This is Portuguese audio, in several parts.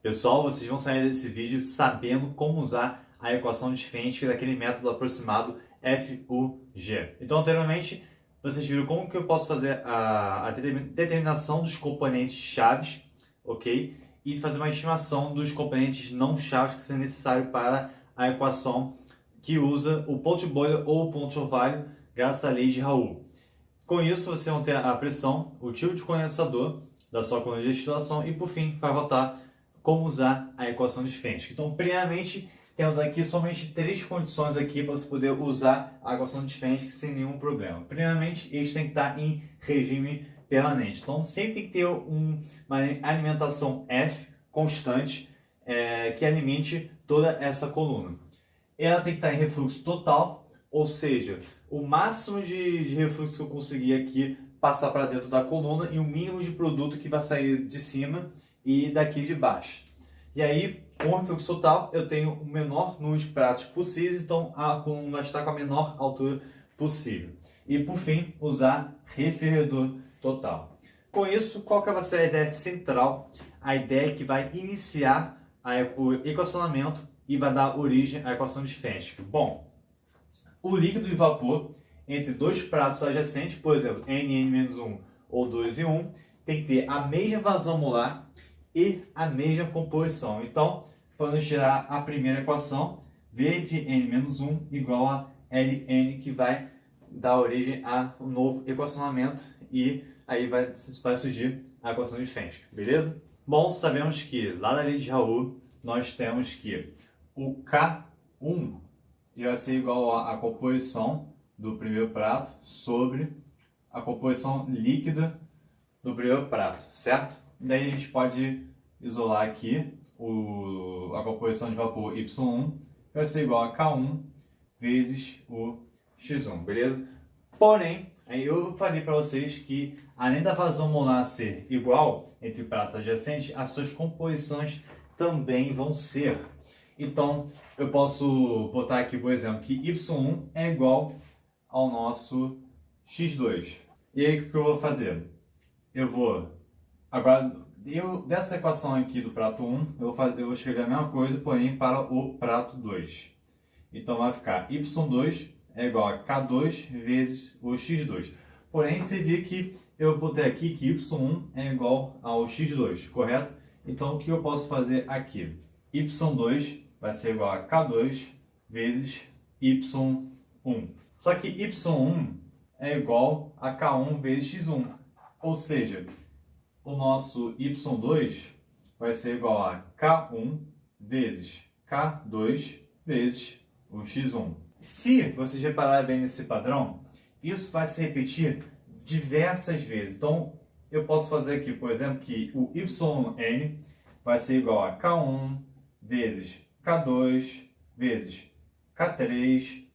Pessoal, vocês vão sair desse vídeo sabendo como usar a equação de Fenwick daquele método aproximado FUG. Então, anteriormente, vocês viram como que eu posso fazer a determinação dos componentes chaves, ok? E fazer uma estimação dos componentes não chaves que são necessários para a equação que usa o ponto de bolha ou o ponto de orvalho, graças à lei de Raoult. Com isso, você vai ter a pressão, o tipo de condensador da sua coluna de destilação e, por fim, vai voltar como usar a equação de Fenwick. Então, primeiramente, temos aqui somente três condições aqui para você poder usar a equação de Fenwick sem nenhum problema. Primeiramente, eles têm que estar em regime permanente. Então, sempre tem que ter uma alimentação F constante que alimente toda essa coluna. Ela tem que estar em refluxo total, ou seja, o máximo de refluxo que eu conseguir aqui passar para dentro da coluna e o mínimo de produto que vai sair de cima e daqui de baixo. E aí, com o refluxo total, eu tenho o menor número de pratos possíveis, então a coluna vai estar com a menor altura possível. E por fim, usar refervedor total. Com isso, qual que vai ser a ideia central? A ideia é que vai iniciar o equacionamento e vai dar origem à equação de Fenwick. Bom, o líquido e vapor entre dois pratos adjacentes, por exemplo, N(N-1) ou 2 e 1, tem que ter a mesma vazão molar e a mesma composição. Então, vamos tirar a primeira equação, V de N-1 igual a Ln, que vai dar origem a um novo equacionamento e aí vai surgir a equação de Fenwick, beleza? Bom, sabemos que lá na lei de Raoult nós temos que o K1 vai ser igual à composição do primeiro prato sobre a composição líquida do primeiro prato, certo? Daí a gente pode isolar aqui a composição de vapor Y1, que vai ser igual a K1 vezes o X1, beleza? Porém, aí eu falei para vocês que além da vazão molar ser igual entre pratos adjacentes, as suas composições também vão ser. Então, eu posso botar aqui, por exemplo, que Y1 é igual ao nosso X2. E aí, o que eu vou fazer? Dessa equação aqui do prato 1, eu vou escrever a mesma coisa, porém para o prato 2. Então, vai ficar Y2 é igual a K2 vezes o X2. Porém, você vê que eu botei aqui que Y1 é igual ao X2, correto? Então, o que eu posso fazer aqui? Y2 vai ser igual a K2 vezes Y1. Só que Y1 é igual a K1 vezes X1. Ou seja, o nosso Y2 vai ser igual a K1 vezes K2 vezes o X1. Se vocês repararem bem nesse padrão, isso vai se repetir diversas vezes. Então, eu posso fazer aqui, por exemplo, que o YN vai ser igual a K1 vezes K2 vezes K3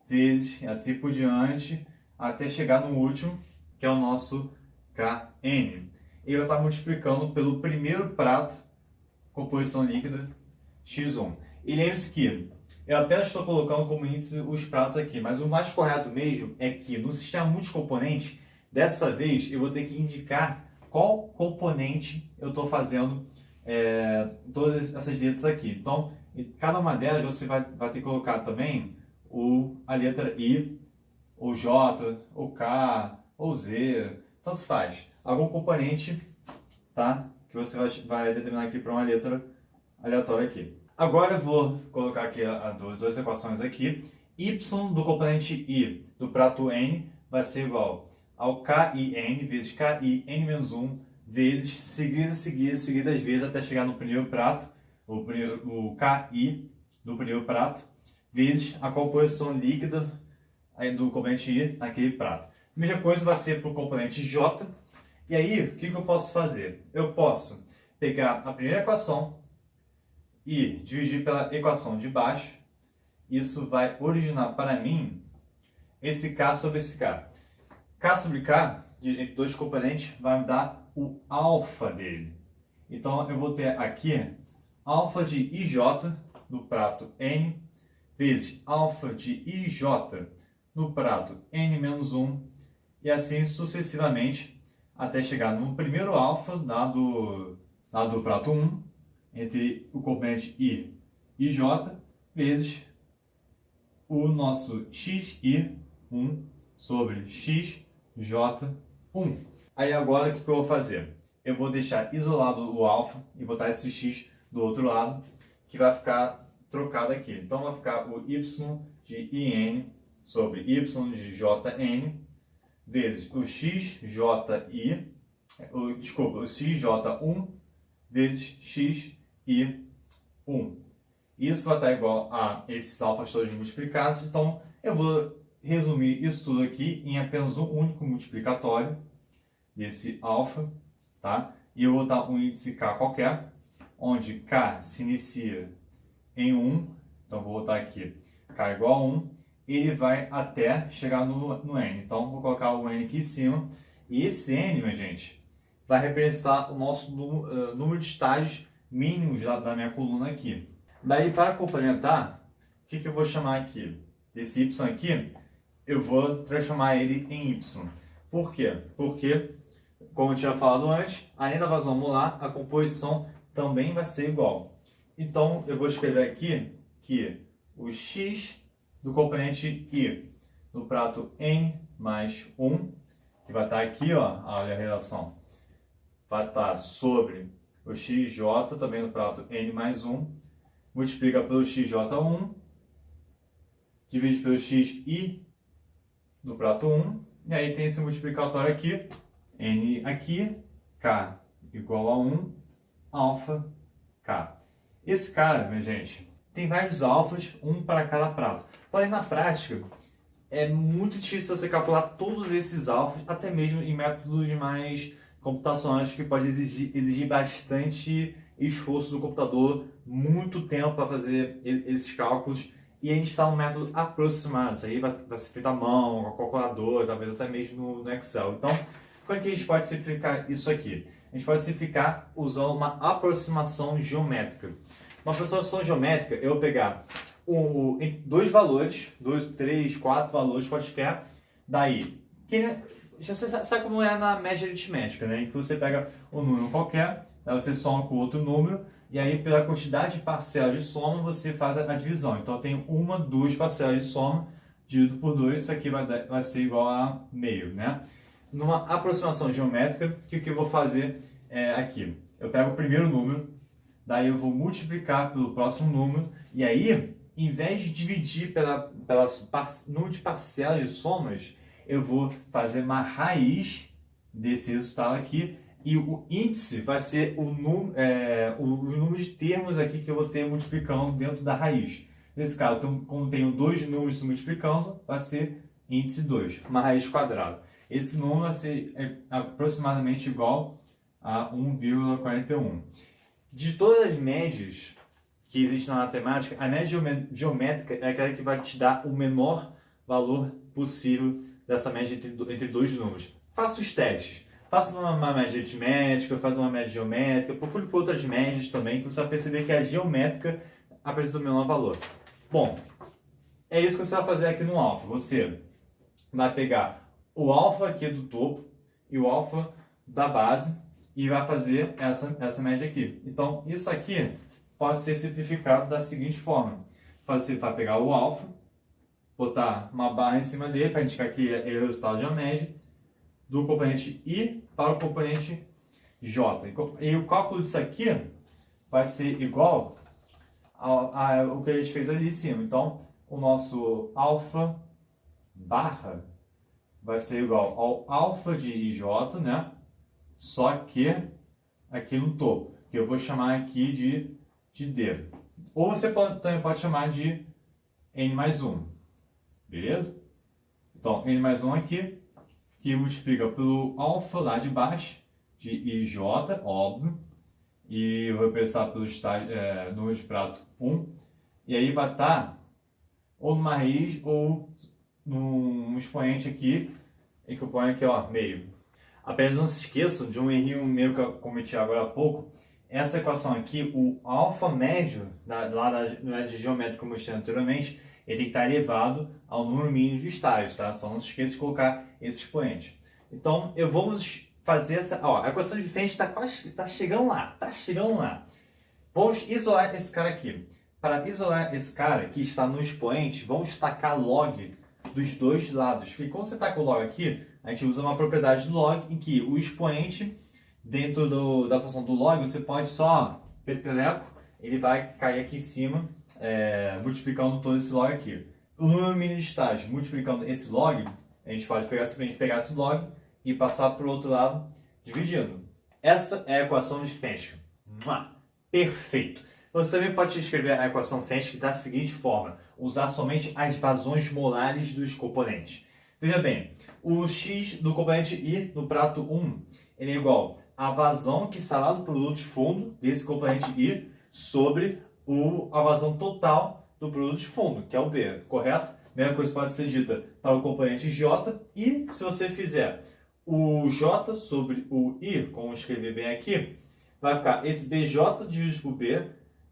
vezes, assim por diante, até chegar no último, que é o nosso Kn. E eu estou multiplicando pelo primeiro prato, composição líquida, X1. E lembre-se que eu apenas estou colocando como índice os pratos aqui, mas o mais correto mesmo é que no sistema multicomponente, dessa vez eu vou ter que indicar qual componente eu estou fazendo todas essas letras aqui. Então, em cada uma delas você vai ter que colocar também a letra I, ou J, ou K, ou Z, tanto faz. Algum componente, tá? Que você vai determinar aqui para uma letra aleatória aqui. Agora eu vou colocar aqui duas equações aqui. Y do componente I do prato N vai ser igual ao KIN vezes KIN-1 vezes seguidas vezes até chegar no primeiro prato, o KI do primeiro prato, vezes a composição líquida do componente I naquele prato. A mesma coisa vai ser para o componente J. E aí, o que eu posso fazer? Eu posso pegar a primeira equação e dividir pela equação de baixo. Isso vai originar para mim esse K sobre esse K. K sobre K, entre dois componentes, vai me dar o alfa dele. Então, eu vou ter aqui alfa de IJ do prato N vezes alfa de IJ no prato N-1 e assim sucessivamente até chegar no primeiro alfa lá do prato 1 entre o componente i e j vezes o nosso xi1 sobre xj1. Aí agora o que eu vou fazer? Eu vou deixar isolado o alfa e botar esse x do outro lado, que vai ficar trocado aqui. Então vai ficar o y de in sobre y de jn vezes o xji, desculpa, o xj1 vezes xi1. Isso vai estar igual a esses alfas todos multiplicados. Então eu vou resumir isso tudo aqui em apenas um único multiplicatório desse alfa, tá? E eu vou botar um índice k qualquer, onde k se inicia em 1, então vou botar aqui k igual a 1, ele vai até chegar no n. Então vou colocar o n aqui em cima, e esse n, minha gente, vai representar o nosso número de estágios mínimos da minha coluna aqui. Daí, para complementar, o que eu vou chamar aqui? Desse y aqui, eu vou transformar ele em y. Por quê? Porque, como eu tinha falado antes, além da vazão molar, a composição também vai ser igual. Então, eu vou escrever aqui que o x do componente I no prato n mais 1, que vai estar aqui, ó, olha a relação, vai estar sobre o xj, também no prato n mais 1, multiplica pelo xj1, divide pelo xi do prato 1, e aí tem esse multiplicatório aqui, n aqui, k igual a 1, alfa k. Esse cara, minha gente, tem vários alfas, um para cada prato. Porém, na prática, é muito difícil você calcular todos esses alfas, até mesmo em métodos mais computacionais, que pode exigir bastante esforço do computador, muito tempo para fazer esses cálculos, e a gente está no método aproximado. Isso aí vai ser feito à mão, com a calculadora, talvez até mesmo no Excel. Então, como é que a gente pode simplificar isso aqui? A gente pode simplificar usando uma aproximação geométrica. Uma aproximação geométrica, eu vou pegar dois valores, 2, 3, 4 valores quaisquer, daí, já sabe como é na média aritmética, né? Em que você pega um número qualquer, aí você soma com outro número, e aí pela quantidade de parcelas de soma você faz a divisão. Então eu tenho duas parcelas de soma, dividido por 2, isso aqui vai ser igual a meio, né? Numa aproximação geométrica, o que eu vou fazer aqui? Eu pego o primeiro número, daí eu vou multiplicar pelo próximo número, e aí, em vez de dividir pela número de parcelas de somas, eu vou fazer uma raiz desse resultado aqui, e o índice vai ser o número de termos aqui que eu vou ter multiplicando dentro da raiz. Nesse caso, então, como tenho dois números multiplicando, vai ser índice 2, uma raiz quadrada. Esse número vai ser aproximadamente igual a 1,41. De todas as médias que existem na matemática, a média geométrica é aquela que vai te dar o menor valor possível dessa média entre dois números. Faça os testes. Faça uma média aritmética, faça uma média geométrica, procure por outras médias também, que você vai perceber que a geométrica apresenta o menor valor. Bom, é isso que você vai fazer aqui no alfa. Você vai pegar o alfa aqui do topo e o alfa da base e vai fazer essa média aqui. Então, isso aqui pode ser simplificado da seguinte forma. Você vai pegar o alfa, botar uma barra em cima dele para indicar que é o resultado de uma média, do componente I para o componente J. E o cálculo disso aqui vai ser igual ao que a gente fez ali em cima. Então, o nosso alfa barra vai ser igual ao alfa de IJ, né? Só que aqui no topo, que eu vou chamar aqui de D. Ou você também pode chamar de N mais 1. Beleza? Então, N mais 1 aqui, que multiplica pelo alfa lá de baixo, de IJ, óbvio, e eu vou pensar pelo número de prato 1, e aí vai estar ou numa raiz ou num expoente aqui, e que eu ponho aqui, ó, meio. Apenas não se esqueçam de um errinho meu que eu cometi agora há pouco. Essa equação aqui, o alfa médio, lá da geométrica como eu mostrei anteriormente, ele tem que estar elevado ao número mínimo de estágios, tá? Só não se esqueça de colocar esse expoente. Então, vamos fazer essa... Ó, a equação de frente está chegando lá, Vamos isolar esse cara aqui. Para isolar esse cara que está no expoente, vamos tacar log dos dois lados. Porque quando você taca o log aqui, a gente usa uma propriedade do log em que o expoente, dentro da função do log, você pode só, peteleco, ele vai cair aqui em cima, multiplicando todo esse log aqui. O número mínimo de estágio multiplicando esse log, a gente pode simplesmente pegar esse log e passar para o outro lado dividindo. Essa é a equação de Fenwick. Perfeito! Você também pode escrever a equação Fenwick da seguinte forma: usar somente as vazões molares dos componentes. Veja bem, o x do componente I no prato 1 ele é igual à vazão que está lá do produto de fundo desse componente I sobre a vazão total do produto de fundo, que é o B, correto? Mesma coisa pode ser dita para o componente J, e se você fizer o J sobre o I, como escrever bem aqui, vai ficar esse BJ dividido por B,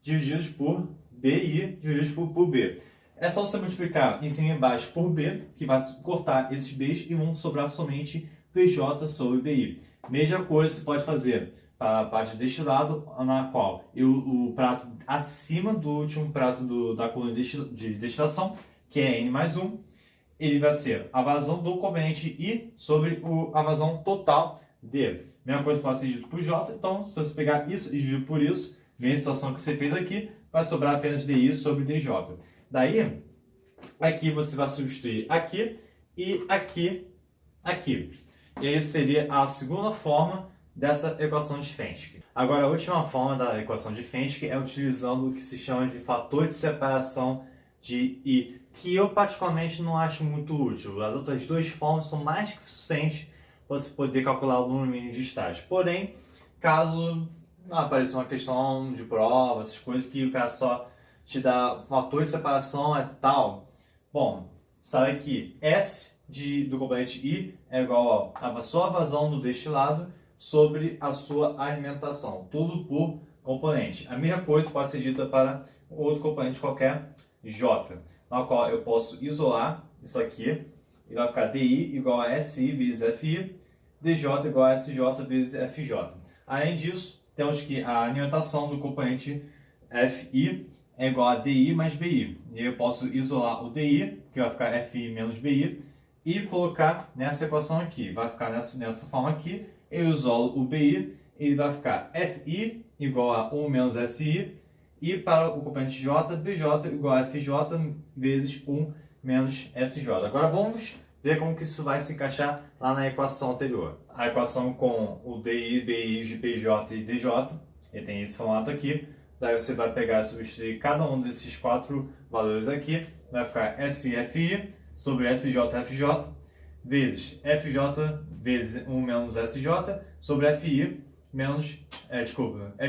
dividido por BI, dividido por B. É só você multiplicar em cima e embaixo por B, que vai cortar esses B's e vão sobrar somente BJ sobre BI. Mesma coisa você pode fazer para a parte deste lado, na qual o prato acima do último prato da coluna de destilação, que é N mais 1, ele vai ser a vazão do componente I sobre a vazão total D. Mesma coisa pode ser dito por J, então se você pegar isso e dividir por isso, mesma situação que você fez aqui, vai sobrar apenas DI sobre DJ. Daí, aqui você vai substituir aqui e aqui, aqui. E aí seria a segunda forma dessa equação de Fenwick. Agora, a última forma da equação de Fenwick é utilizando o que se chama de fator de separação de I, que eu particularmente não acho muito útil. As outras duas formas são mais que suficientes para você poder calcular o número mínimo de estágio. Porém, caso apareça uma questão de prova, essas coisas que o cara só te dá fator de separação é tal, bom, sabe que S do componente I é igual a sua vazão do destilado sobre a sua alimentação, tudo por componente. A mesma coisa pode ser dita para outro componente qualquer, J, na qual eu posso isolar isso aqui e vai ficar DI igual a SI vezes FI, DJ igual a SJ vezes FJ. Além disso, temos que a alimentação do componente FI é igual a DI mais BI. E eu posso isolar o DI, que vai ficar FI menos BI, e colocar nessa equação aqui. Vai ficar nessa forma aqui. Eu isolo o BI, ele vai ficar FI igual a 1 menos SI, e para o componente J, BJ igual a FJ vezes 1 menos SJ. Agora vamos ver como que isso vai se encaixar lá na equação anterior. A equação com o DI, BI, BJ e DJ, ele tem esse formato aqui. Daí você vai pegar e substituir cada um desses quatro valores aqui. Vai ficar SFI sobre SJFJ vezes FJ vezes 1 menos SJ sobre FI menos,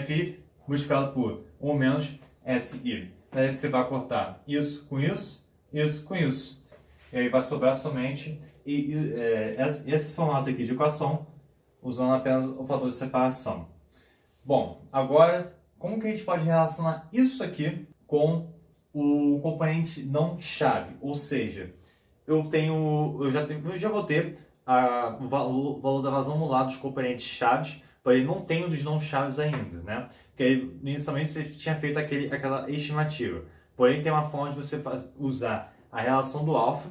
FI multiplicado por 1 menos SI. Daí você vai cortar isso com isso, isso com isso. E aí vai sobrar somente esse formato aqui de equação, usando apenas o fator de separação. Bom, agora, como que a gente pode relacionar isso aqui com o componente não chave? Ou seja, eu já vou ter o valor da vazão molar dos componentes chaves, porém não tenho dos não chaves ainda, né? Porque aí, inicialmente você tinha feito aquela estimativa. Porém, tem uma forma de você usar a relação do alfa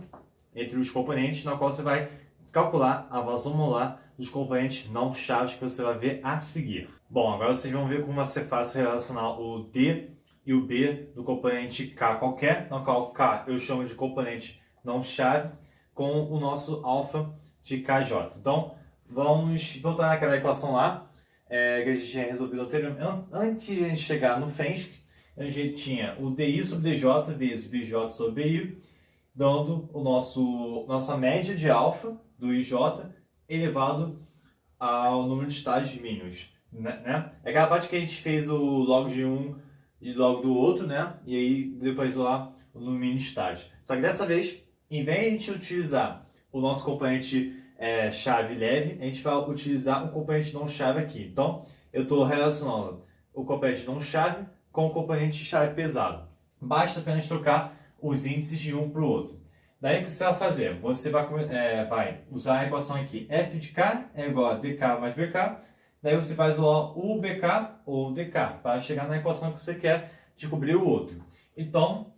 entre os componentes, na qual você vai calcular a vazão molar dos componentes não chaves que você vai ver a seguir. Bom, agora vocês vão ver como vai ser fácil relacionar o D e o B do componente K qualquer, no qual K eu chamo de componente não chave, com o nosso alfa de KJ. Então, vamos voltar naquela equação lá, que a gente tinha resolvido anteriormente. Antes de a gente chegar no Fenwick, a gente tinha o DI sobre DJ vezes BJ sobre BI, dando nossa média de alfa do IJ elevado ao número de estágios mínimos. Né? É aquela parte que a gente fez o log de um e log do outro, né? E aí depois isolar o número mínimo de estágios. Só que dessa vez, em vez de a gente utilizar o nosso componente chave leve, a gente vai utilizar um componente não chave aqui. Então, eu estou relacionando o componente não chave com o componente chave pesado. Basta apenas trocar os índices de um para o outro. Daí o que você vai fazer? Você vai usar a equação aqui. F de K é igual a DK mais BK, Daí você vai isolar o BK ou o DK para chegar na equação que você quer descobrir o outro. Então,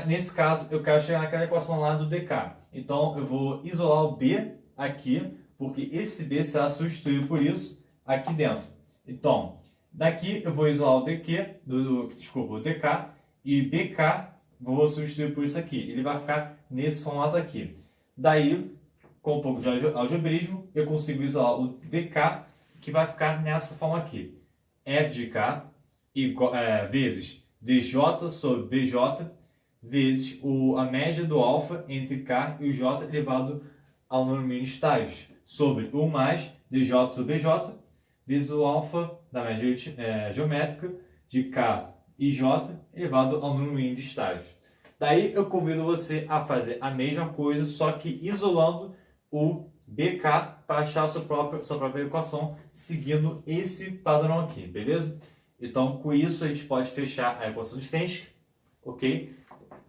nesse caso, eu quero chegar naquela equação lá do DK. Então, eu vou isolar o B aqui, porque esse B será substituído por isso aqui dentro. Então, daqui eu vou isolar o DQ, desculpa, o DK, e BK vou substituir por isso aqui. Ele vai ficar nesse formato aqui. Daí, com um pouco de algebrismo, eu consigo isolar o DK, que vai ficar nessa forma aqui. F de K vezes DJ sobre BJ, vezes a média do alfa entre K e o J elevado ao número mínimo de estágios, sobre o mais DJ sobre BJ, vezes o alfa da média geométrica de K e J elevado ao número mínimo de estágios. Daí eu convido você a fazer a mesma coisa, só que isolando o BK para achar a sua própria equação, seguindo esse padrão aqui, beleza? Então, com isso, a gente pode fechar a equação de Fenske, ok?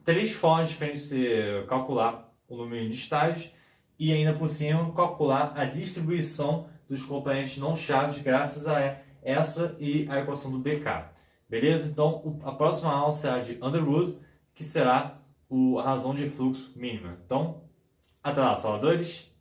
3 formas diferentes de você calcular o número de estágios e ainda por cima calcular a distribuição dos componentes não chaves graças a essa e a equação do BK. Beleza? Então, a próxima aula será de Underwood, que será a razão de fluxo mínima. Então, até lá, salvadores!